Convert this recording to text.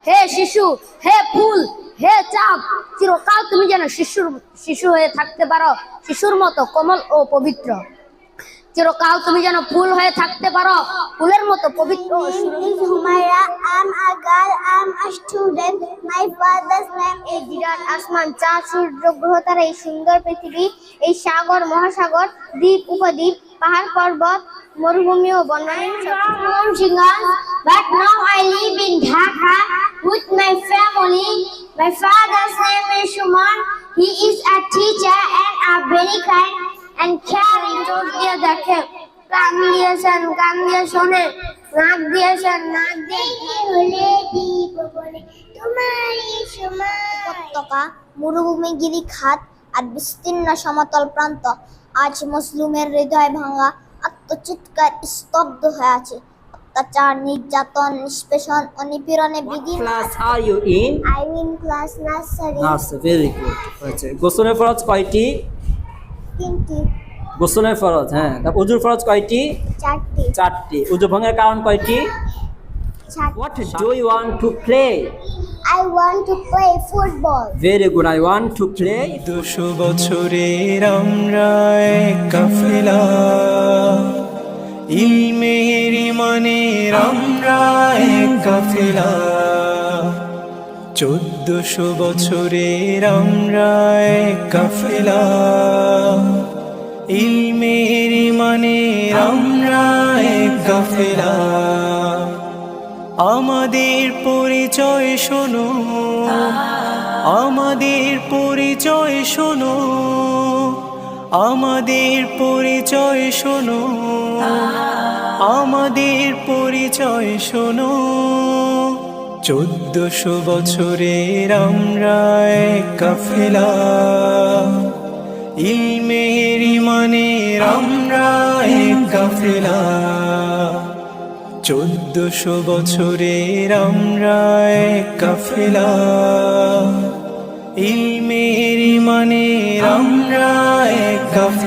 হে শিশু, হে ফুল, হে চাঁদ, চিরকাল তুমি যেন শিশু হয়ে থাকতে পারো, শিশুর মতো কোমল ও পবিত্র। চিরকাল তুমি যেন ফুল হয়ে থাকতে পারো, ফুলের মতো পবিত্র ও সুরক্ষিত। Is Humaira. I'm a girl. I'm a student. My father's name is বিরাট আসমান, চাঁদ, সূর্য, গ্রহ তারা, এই সুন্দর পৃথিবী, এই সাগর মহাসাগর, দ্বীপ উপদ্বীপ, পাহাড় পর্বত, মরুভূমি ও বন্যপ্রাণী। But now I live in Dhaka with my family. My father's name is Shuman. He is a teacher and a very kind and caring. চোখ দিয়ে দেখে, কান দিয়েছেন, কান দিয়ে শোনে, নাক দিয়েছেন, নাক দিয়ে হলে দীপ বলে তোমারই সমান। উপত্যকা, মরুভূমি, গিরিখাত আর বিস্তীর্ণ সমতল প্রান্ত আজ মুসলিমের হৃদয় ভাঙা আত্মচিৎকার স্তব্ধ হয়ে আছে। অত্যাচার, নির্যাতন, নিষ্পেষণ ও নিপীড়নে বিধি। Class are you in? I'm in class nursery. Very good. আচ্ছা, গোসলের ফরজ কয়টি? তিনটি, গোসলের ফরজ, হ্যাঁ। তারপর উযুর ফরজ কয়টি? চারটি, চারটি। উযু ভঙ্গের কারণ কয়টি? চারটি। What do you want to play? I want to play football. Very good. I want to play. 200 বছরের আমরা এক কাফেলা, ইলমের ইমানের আমরা এক কাফেলা। 1400 বছরের আমরা এক কাফেলা, ইলমের ইমানের আমরা এক কাফেলা। আমাদের পরিচয় শোনো, আমাদের পরিচয় শোনো, আমাদের পরিচয় শোনো, আমাদের পরিচয় শোনো। 1400 বছরের আমরা এক কাফেলা, ইলমের ইমানের আমরা এক কাফেলা। 1400 বছরের আমরা এক কাফেলা, ইলমের ইমানের আমরা এক কাফেলা।